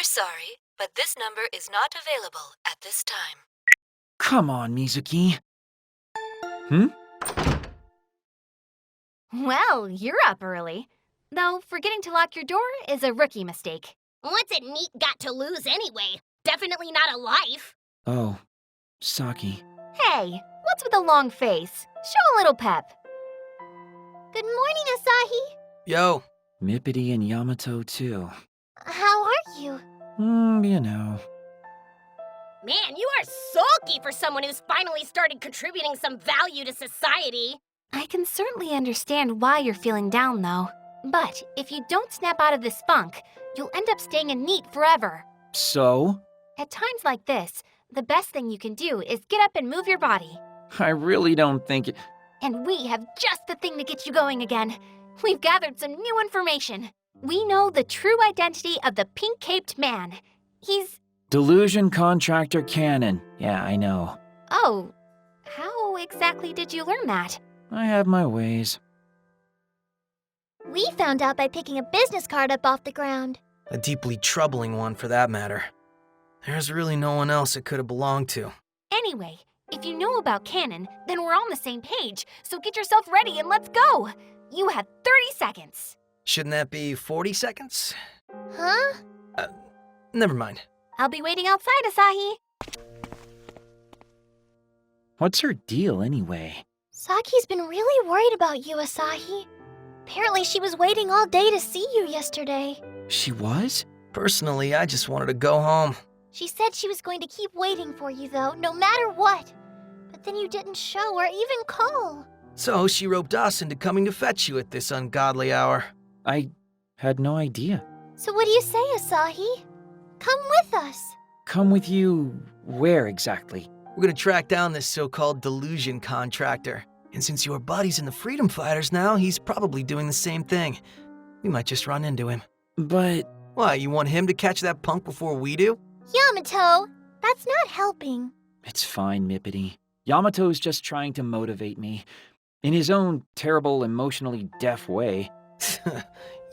sorry, but this number is not available at this time. Come on, Mizuki. Hmm? Well, you're up early. Though forgetting to lock your door is a rookie mistake. What's it Neet got to lose anyway? Definitely not a life. Oh, Saki. Hey, what's with the long face? Show a little pep. Good morning, Asahi. Yo. Mippity and Yamato, too. How are you? You know. Man, you are sulky for someone who's finally started contributing some value to society. I can certainly understand why you're feeling down, though. But if you don't snap out of this funk, you'll end up staying in Neet forever. So? At times like this, the best thing you can do is get up and move your body. I really don't think it... And we have just the thing to get you going again. We've gathered some new information. We know the true identity of the pink-caped man. He's... Delusion Contractor Cannon. Yeah, I know. Oh, how exactly did you learn that? I have my ways. We found out by picking a business card up off the ground. A deeply troubling one, for that matter. There's really no one else it could have belonged to. Anyway, if you know about Cannon, then we're on the same page, so get yourself ready and let's go! You have 30 seconds. Shouldn't that be 40 seconds? Huh? Never mind. I'll be waiting outside, Asahi. What's her deal, anyway? Saki's been really worried about you, Asahi. Apparently she was waiting all day to see you yesterday. She was? Personally, I just wanted to go home. She said she was going to keep waiting for you, though, no matter what. But then you didn't show or even call. So she roped us into coming to fetch you at this ungodly hour. I had no idea. So what do you say, Asahi? Come with us. Come with you... where exactly? We're gonna track down this so-called delusion contractor. And since your buddy's in the Freedom Fighters now, he's probably doing the same thing. We might just run into him. But... Why, you want him to catch that punk before we do? Yamato, that's not helping. It's fine, Mippity. Yamato's just trying to motivate me. In his own terrible, emotionally deaf way.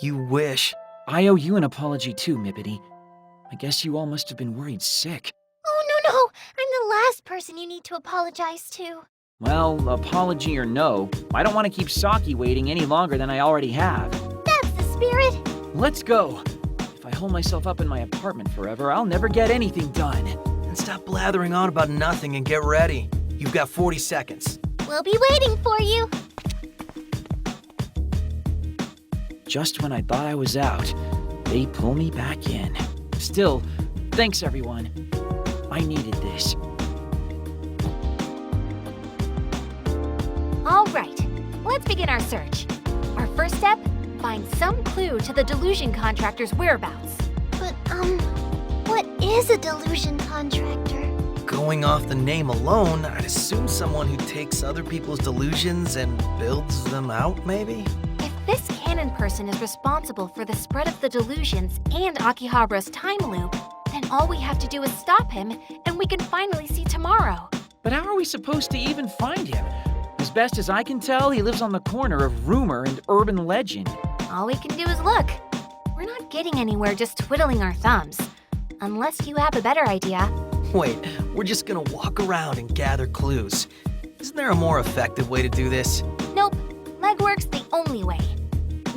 You wish. I owe you an apology too, Mippity. I guess you all must have been worried sick. Oh, no. I'm the last person you need to apologize to. Well, apology or no, I don't want to keep Saki waiting any longer than I already have. That's the spirit. Let's go. If I hold myself up in my apartment forever, I'll never get anything done. And stop blathering on about nothing and get ready. You've got 40 seconds. We'll be waiting for you. Just when I thought I was out, they pull me back in. Still, thanks everyone. I needed this. All right, let's begin our search. Our first step, find some clue to the delusion contractor's whereabouts. But, what is a delusion contractor? Going off the name alone, I'd assume someone who takes other people's delusions and builds them out, maybe? If this Cannon person is responsible for the spread of the delusions and Akihabara's time loop, then all we have to do is stop him, and we can finally see tomorrow. But how are we supposed to even find him? As best as I can tell, he lives on the corner of rumor and urban legend. All we can do is look. We're not getting anywhere just twiddling our thumbs. Unless you have a better idea. Wait, we're just gonna walk around and gather clues. Isn't there a more effective way to do this? Nope, legwork's the only way.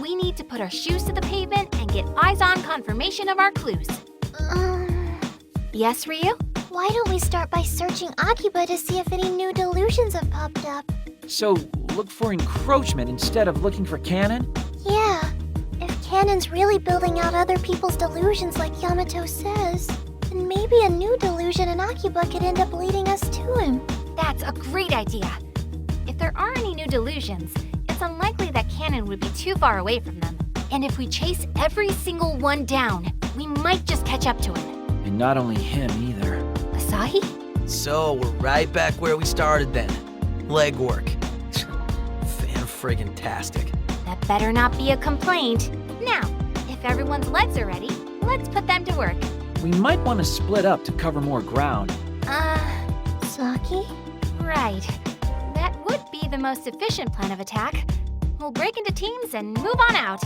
We need to put our shoes to the pavement and get eyes-on confirmation of our clues. Yes, Ryu? Why don't we start by searching Akiba to see if any new delusions have popped up? So, look for encroachment instead of looking for Cannon? Yeah. If Cannon's really building out other people's delusions like Yamato says, then maybe a new delusion in Akiba could end up leading us to him. That's a great idea. If there are any new delusions, it's unlikely that Cannon would be too far away from them. And if we chase every single one down, we might just catch up to him. And not only him either. Asahi? So, we're right back where we started then. Legwork. Fan-friggin-tastic. That better not be a complaint. Now, if everyone's legs are ready, let's put them to work. We might want to split up to cover more ground. Saki? Right. That would be the most efficient plan of attack. We'll break into teams and move on out.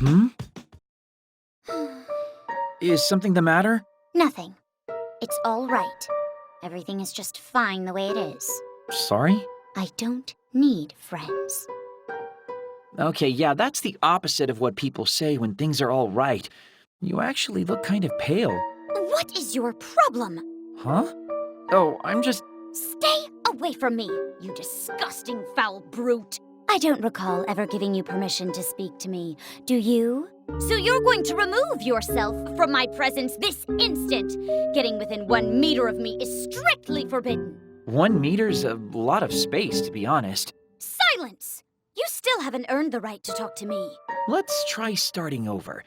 Hmm? Is something the matter? Nothing. It's all right. Everything is just fine the way it is. Sorry? I don't need friends. Okay, yeah, that's the opposite of what people say when things are all right. You actually look kind of pale. What is your problem? Huh? Oh, I'm just... Stay away from me, you disgusting foul brute. I don't recall ever giving you permission to speak to me, do you? So you're going to remove yourself from my presence this instant. Getting within 1 meter of me is strictly forbidden. 1 meter's a lot of space, to be honest. Silence! You still haven't earned the right to talk to me. Let's try starting over.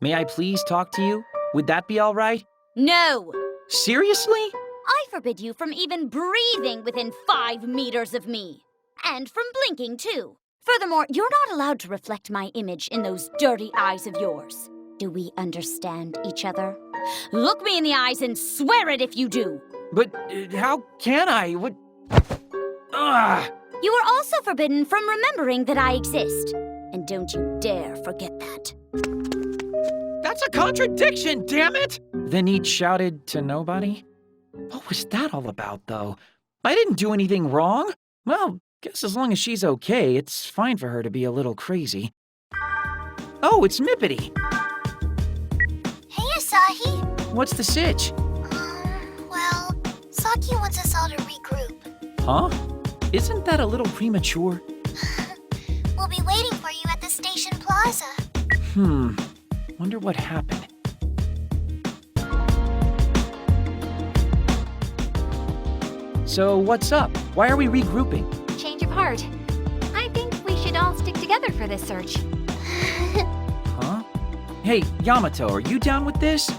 May I please talk to you? Would that be all right? No! Seriously? I forbid you from even breathing within 5 meters of me. And from blinking, too. Furthermore, you're not allowed to reflect my image in those dirty eyes of yours. Do we understand each other? Look me in the eyes and swear it if you do. But how can I? What? Ugh! You are also forbidden from remembering that I exist. And don't you dare forget that. That's a contradiction, damn it! The Neet shouted to nobody. What was that all about, though? I didn't do anything wrong. Well, guess as long as she's okay, it's fine for her to be a little crazy. Oh, it's Mippity. Hey, Asahi. What's the sitch? Well, Saki wants us all to regroup. Huh? Isn't that a little premature? We'll be waiting for you at the station plaza. Wonder what happened. So what's up? Why are we regrouping? Change of heart. I think we should all stick together for this search. Huh? Hey, Yamato, are you down with this?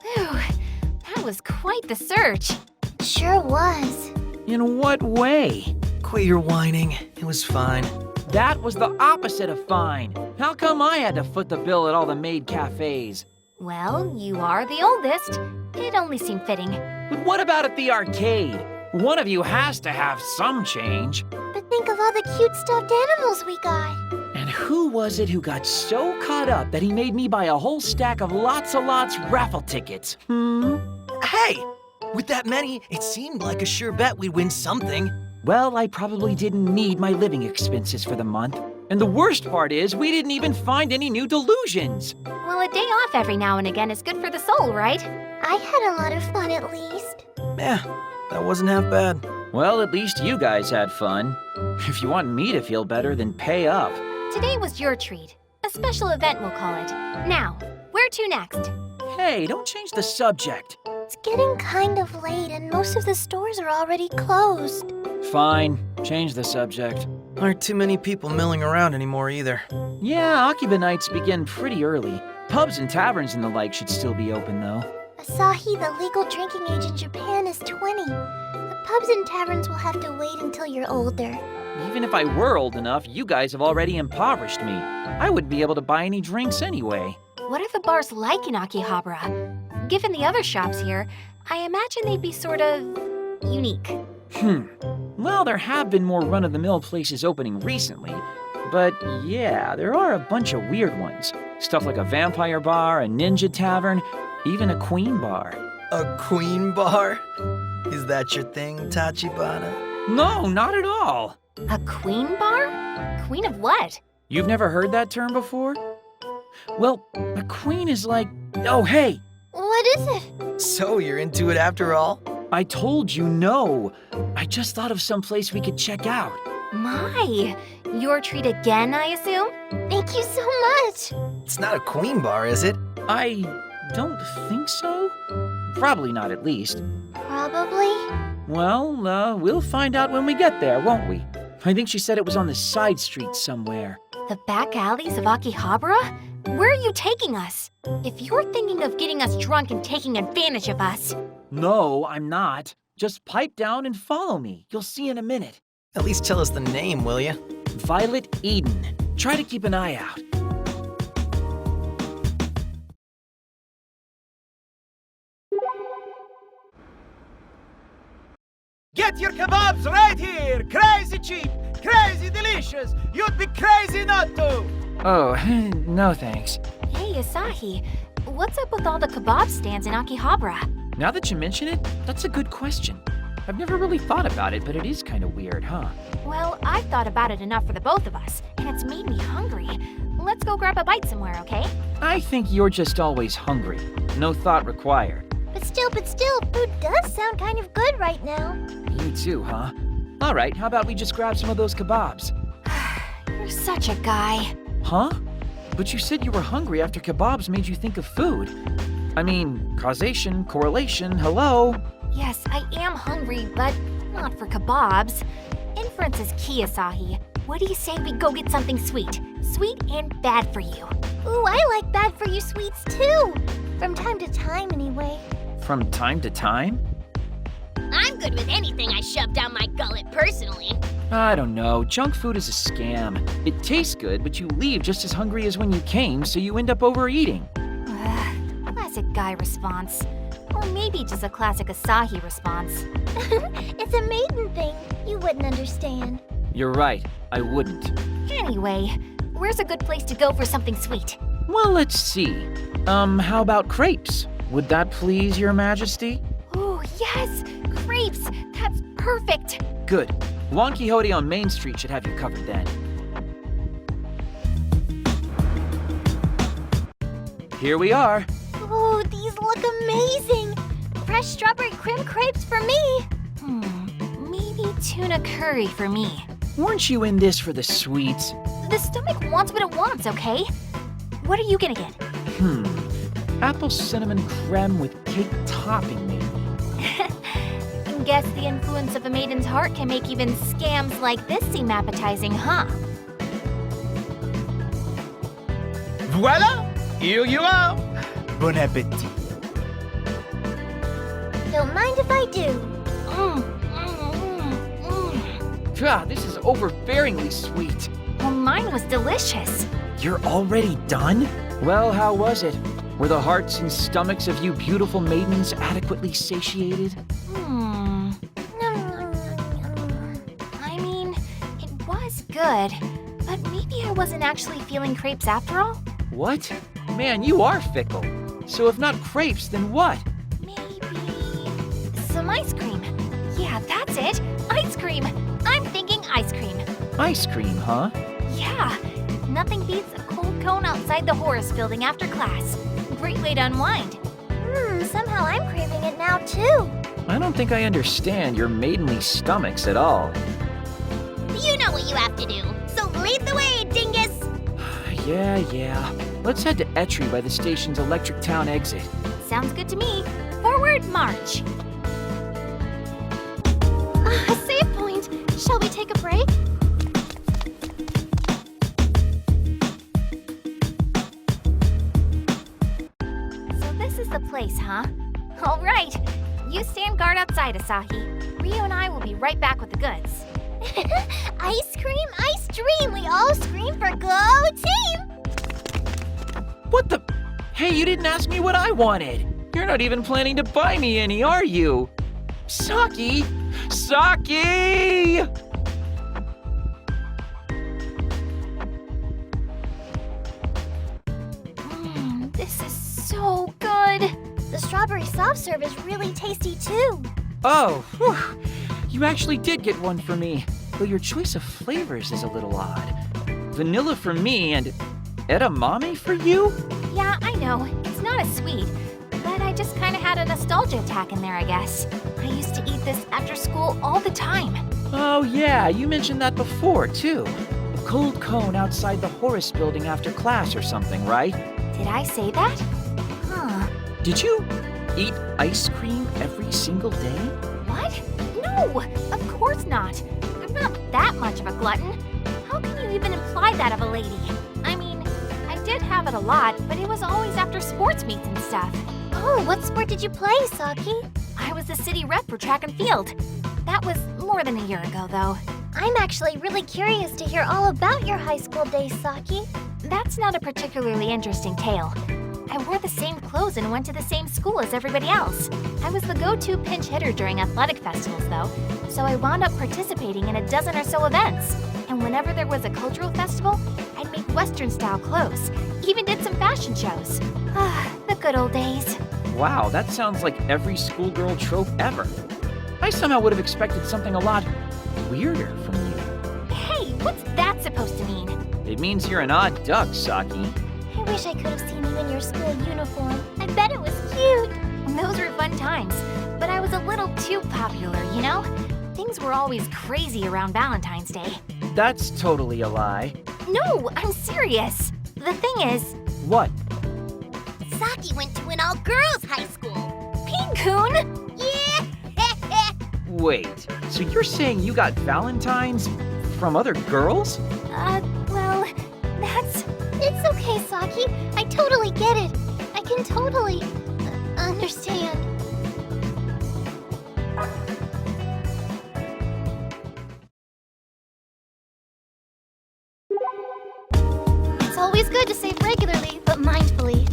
Phew, that was quite the search. It sure was. In what way? Quit your whining. It was fine. That was the opposite of fine. How come I had to foot the bill at all the maid cafes? Well, you are the oldest. It only seemed fitting. But what about at the arcade? One of you has to have some change. But think of all the cute stuffed animals we got. And who was it who got so caught up that he made me buy a whole stack of lots raffle tickets? Hey! With that many, it seemed like a sure bet we'd win something. Well, I probably didn't need my living expenses for the month. And the worst part is, we didn't even find any new delusions. Well, a day off every now and again is good for the soul, right? I had a lot of fun at least. Yeah, that wasn't half bad. Well, at least you guys had fun. If you want me to feel better, then pay up. Today was your treat. A special event, we'll call it. Now, where to next? Hey, don't change the subject. It's getting kind of late and most of the stores are already closed. Fine, change the subject. Aren't too many people milling around anymore either. Yeah, Akiba nights begin pretty early. Pubs and taverns and the like should still be open, though. Asahi, the legal drinking age in Japan, is 20. The pubs and taverns will have to wait until you're older. Even if I were old enough, you guys have already impoverished me. I wouldn't be able to buy any drinks anyway. What are the bars like in Akihabara? Given the other shops here, I imagine they'd be sort of unique. Well, there have been more run-of-the-mill places opening recently. But yeah, there are a bunch of weird ones. Stuff like a vampire bar, a ninja tavern, even a queen bar. A queen bar? Is that your thing, Tachibana? No, not at all. A queen bar? Queen of what? You've never heard that term before? Well, a queen is like... Oh, hey! What is it? So you're into it after all? I told you no. I just thought of some place we could check out. My, your treat again, I assume? Thank you so much. It's not a queen bar, is it? I don't think so. Probably not, at least. Probably. Well, we'll find out when we get there, won't we? I think she said it was on the side street somewhere. The back alleys of Akihabara? Where are you taking us? If you're thinking of getting us drunk and taking advantage of us... No, I'm not. Just pipe down and follow me. You'll see in a minute. At least tell us the name, will you? Violet Eden. Try to keep an eye out. Get your kebabs right here! Crazy cheap! Crazy delicious! You'd be crazy not to! Oh, no thanks. Hey, Asahi, what's up with all the kebab stands in Akihabara? Now that you mention it, that's a good question. I've never really thought about it, but it is kind of weird, huh? Well, I've thought about it enough for the both of us, and it's made me hungry. Let's go grab a bite somewhere, okay? I think you're just always hungry. No thought required. But still, food does sound kind of good right now. You too, huh? All right, how about we just grab some of those kebabs? You're such a guy. Huh? But you said you were hungry after kebabs made you think of food. I mean, causation, correlation, hello? Yes, I am hungry, but not for kebabs. Inference is key, Asahi. What do you say we go get something sweet? Sweet and bad for you. Ooh, I like bad for you sweets too. From time to time, anyway. From time to time? I'm good with anything I shove down my gullet personally. I don't know. Junk food is a scam. It tastes good, but you leave just as hungry as when you came, so you end up overeating. Classic guy response. Or maybe just a classic Asahi response. It's a maiden thing. You wouldn't understand. You're right. I wouldn't. Anyway, where's a good place to go for something sweet? Well, let's see. How about crepes? Would that please your majesty? Ooh, yes! Crepes! That's perfect! Good. Juan Quixote on Main Street should have you covered then. Here we are. Ooh, these look amazing. Fresh strawberry cream crepes for me. Maybe tuna curry for me. Weren't you in this for the sweets? The stomach wants what it wants, okay? What are you gonna get? Apple cinnamon creme with cake topping, maybe. Guess the influence of a maiden's heart can make even scams like this seem appetizing, huh? Voila! Here you are! Bon appetit! Don't mind if I do. God, this is overbearingly sweet. Well, mine was delicious. You're already done? Well, how was it? Were the hearts and stomachs of you beautiful maidens adequately satiated? I mean, it was good, but maybe I wasn't actually feeling crepes after all? What? Man, you are fickle. So if not crepes, then what? Maybe some ice cream. Yeah, that's it. Ice cream. I'm thinking ice cream. Ice cream, huh? Yeah, nothing beats a cold cone outside the Horace building after class. Great way to unwind. Somehow I'm craving it now too. I don't think I understand your maidenly stomachs at all. You know what you have to do, so lead the way, dingus! Yeah. Let's head to Etri by the station's Electric Town exit. Sounds good to me. Forward march. A save point. Shall we take a break? So this is the place, huh? All right. You stand guard outside, Asahi. Rio and I will be right back with the goods. Ice cream, ice dream. We all scream for go team. What the? Hey, you didn't ask me what I wanted. You're not even planning to buy me any, are you? Saki! Saki! This is so good. The strawberry soft serve is really tasty too. Oh, whew. You actually did get one for me, though your choice of flavors is a little odd. Vanilla for me and edamame for you? Yeah, I know. It's not as sweet, but I just kind of had a nostalgia attack in there, I guess. I used to eat this after school all the time. Oh yeah, you mentioned that before, too. A cold cone outside the Horace building after class or something, right? Did I say that? Huh. Did you eat ice cream every single day? What? No, of course not. I'm not that much of a glutton. How can you even imply that of a lady? I mean, I did have it a lot, but it was always after sports meets and stuff. Oh, what sport did you play, Saki? I was the city rep for track and field. That was more than a year ago, though. I'm actually really curious to hear all about your high school days, Saki. That's not a particularly interesting tale. I wore the same clothes and went to the same school as everybody else. I was the go-to pinch hitter during athletic festivals, though, so I wound up participating in a dozen or so events. And whenever there was a cultural festival, I'd make Western-style clothes. Even did some fashion shows. Ah, the good old days. Wow, that sounds like every schoolgirl trope ever. I somehow would have expected something a lot weirder from you. Hey, what's that supposed to mean? It means you're an odd duck, Saki. I wish I could have seen you in your school uniform. I bet it was cute. Those were fun times, but I was a little too popular, you know? Things were always crazy around Valentine's Day. That's totally a lie. No, I'm serious. The thing is, What? Saki went to an all-girls high school. Peen-kun! Yeah! Wait, so you're saying you got Valentines from other girls? Well, that's... It's okay, Saki. I totally get it. I can totally understand. It's always good to save regularly, but mindfully.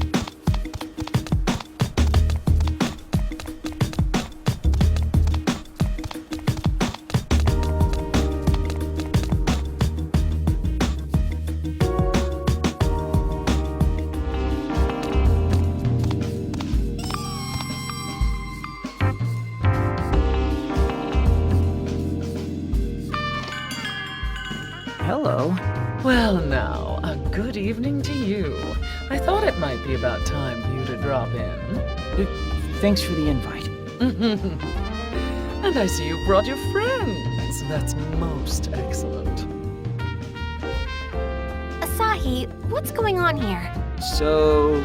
Hello. Well now, a good evening to you. I thought it might be about time for you to drop in. Thanks for the invite. And I see you brought your friends. That's most excellent. Asahi, what's going on here? So,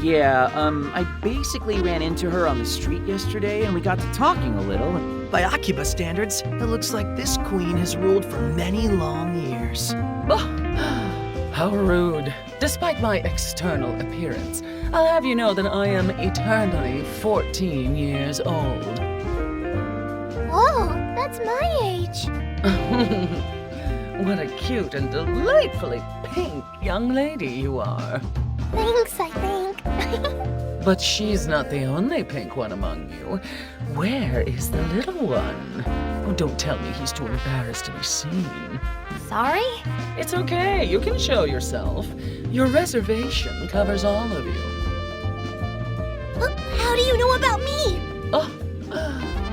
yeah, I basically ran into her on the street yesterday and we got to talking a little. By Akiba standards, it looks like this queen has ruled for many long years. Oh, how rude. Despite my external appearance, I'll have you know that I am eternally 14 years old. Whoa, that's my age. What a cute and delightfully pink young lady you are. Thanks, I think. But she's not the only pink one among you. Where is the little one? Oh, don't tell me he's too embarrassed to be seen. Sorry? It's okay, you can show yourself. Your reservation covers all of you. How do you know about me? Oh,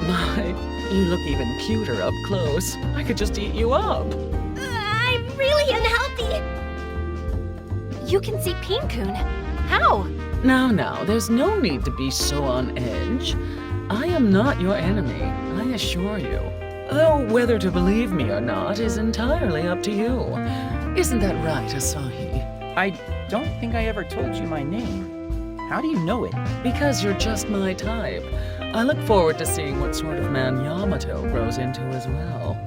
my, you look even cuter up close. I could just eat you up. I'm really unhealthy. You can see Peen-kun. How? Now, there's no need to be so on edge. I am not your enemy, I assure you. Though whether to believe me or not is entirely up to you. Isn't that right, Asahi? I don't think I ever told you my name. How do you know it? Because you're just my type. I look forward to seeing what sort of man Yamato grows into as well.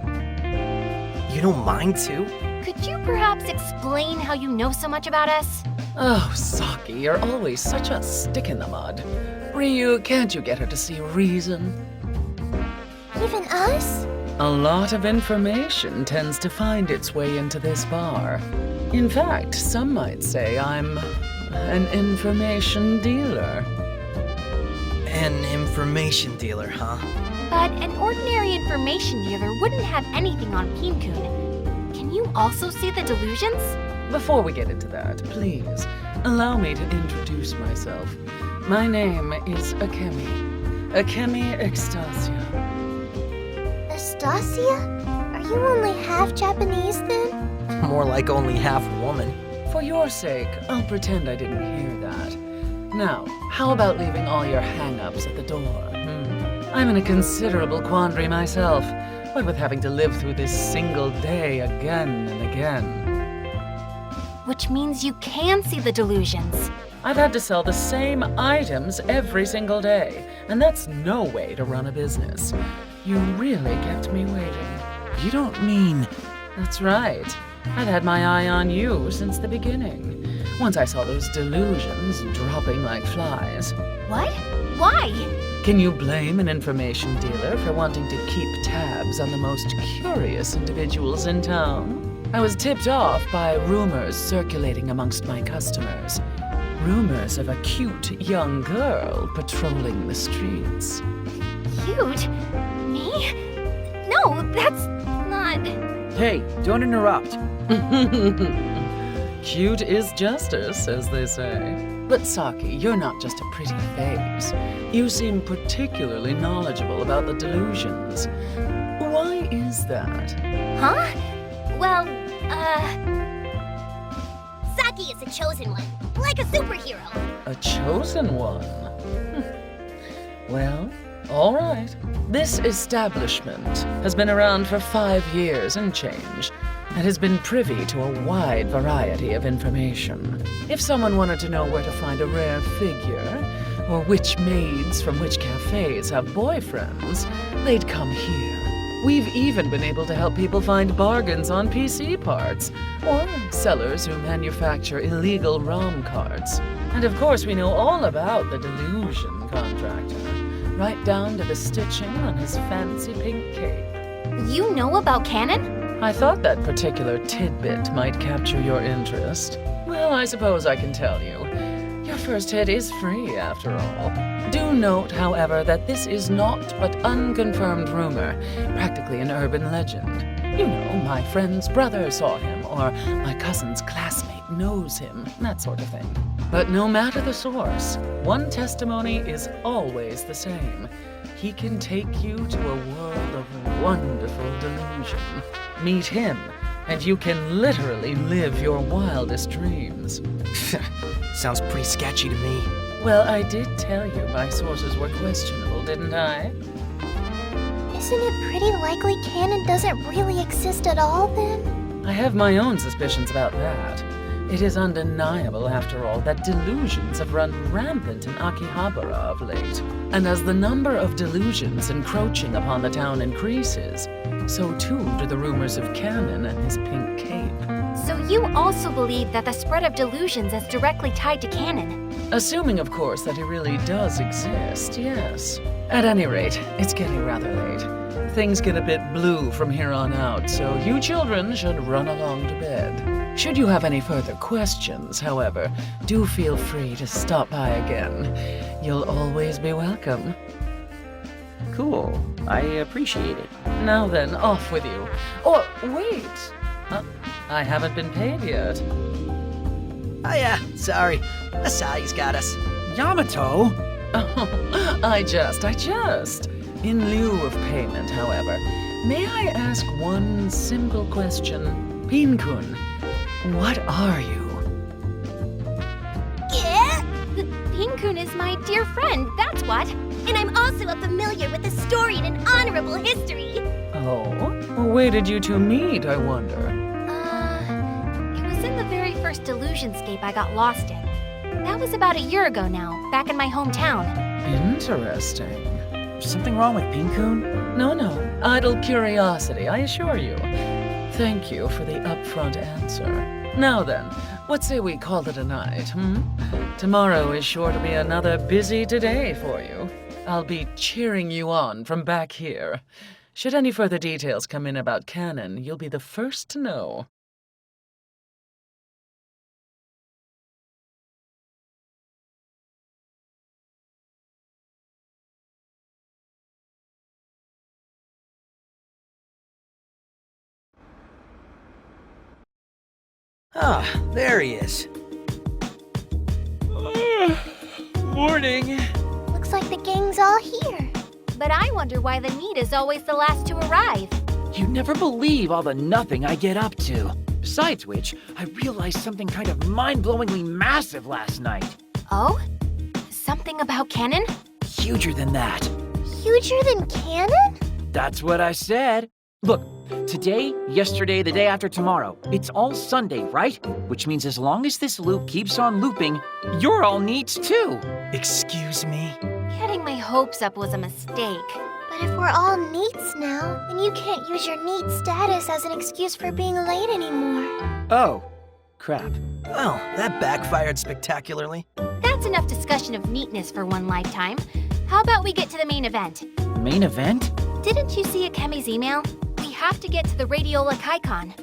You don't mind too? Could you perhaps explain how you know so much about us? Oh, Saki, you're always such a stick in the mud. Ryu, can't you get her to see reason? Even us? A lot of information tends to find its way into this bar. In fact, some might say I'm an information dealer. An information dealer, huh? But an ordinary information dealer wouldn't have anything on Peen-kun. Can you also see the delusions? Before we get into that, please, allow me to introduce myself. My name is Akemi. Akemi Extasia. Anastasia? Are you only half Japanese then? More like only half woman. For your sake, I'll pretend I didn't hear that. Now, how about leaving all your hang-ups at the door? I'm in a considerable quandary myself, what with having to live through this single day again and again. Which means you can see the delusions. I've had to sell the same items every single day, and that's no way to run a business. You really kept me waiting. You don't mean... That's right. I've had my eye on you since the beginning. once I saw those delusions dropping like flies. What? Why? Can you blame an information dealer for wanting to keep tabs on the most curious individuals in town? I was tipped off by rumors circulating amongst my customers. Rumors of a cute young girl patrolling the streets. Cute? Me? No, that's not... Hey, don't interrupt. Cute is justice, as they say. But Saki, you're not just a pretty face. You seem particularly knowledgeable about the delusions. Why is that? Huh? Well, Saki is a chosen one, like a superhero. A chosen one? Well, all right. This establishment has been around for 5 years and change, and has been privy to a wide variety of information. If someone wanted to know where to find a rare figure, or which maids from which cafes have boyfriends, they'd come here. We've even been able to help people find bargains on PC parts, or sellers who manufacture illegal ROM cards. And of course, we know all about the delusion contractor, right down to the stitching on his fancy pink cape. you know about Canon? I thought that particular tidbit might capture your interest. Well, I suppose I can tell you. Your first hit is free, after all. Do note, however, that this is naught but unconfirmed rumor, practically an urban legend. You know, my friend's brother saw him, or my cousin's classmate knows him, that sort of thing. But no matter the source, one testimony is always the same. He can take you to a world of wonderful delusion. Meet him, and you can literally live your wildest dreams. Sounds pretty sketchy to me. Well, I did tell you my sources were questionable, didn't I? Isn't it pretty likely Canon doesn't really exist at all, then? I have my own suspicions about that. It is undeniable, after all, that delusions have run rampant in Akihabara of late. And as the number of delusions encroaching upon the town increases, so too do the rumors of Canon and his pink cape. So you also believe that the spread of delusions is directly tied to Canon? Assuming, of course, that he really does exist, yes. At any rate, it's getting rather late. Things get a bit blue from here on out, so you children should run along to bed. Should you have any further questions, however, do feel free to stop by again. You'll always be welcome. Cool. I appreciate it. Now then, off with you. Oh, wait! I haven't been paid yet. Oh yeah, sorry. Asahi's got us. Yamato? Oh, I just. In lieu of payment, however, may I ask one simple question? Pin-kun, what are you? Yeah? Pin-kun is my dear friend, that's what. And I'm also a familiar with the storied and honorable history. Oh? Where did you two meet, I wonder? It was in the very first Delusionscape I got lost in. That was about a year ago now, back in my hometown. Interesting. Something wrong with Pin-kun? No, idle curiosity, I assure you. Thank you for the upfront answer. Now then, what say we call it a night, Tomorrow is sure to be another busy today for you. I'll be cheering you on from back here. Should any further details come in about Canon, you'll be the first to know. Ah, there he is. Morning. Looks like the gang's all here. But I wonder why the Neet is always the last to arrive. You never believe all the nothing I get up to. Besides which, I realized something kind of mind-blowingly massive last night. Oh? Something about Canon? Huger than that. Huger than Canon? That's what I said. Look, today, yesterday, the day after tomorrow, it's all Sunday, right? Which means as long as this loop keeps on looping, you're all Neets too. Excuse me? Getting my hopes up was a mistake. But if we're all Neets now, then you can't use your Neet status as an excuse for being late anymore. Oh, Crap. Well, that backfired spectacularly. That's enough discussion of neatness for one lifetime. How about we get to the main event? Main event? Didn't you see Akemi's email? We have to get to the Radiola Kaikon.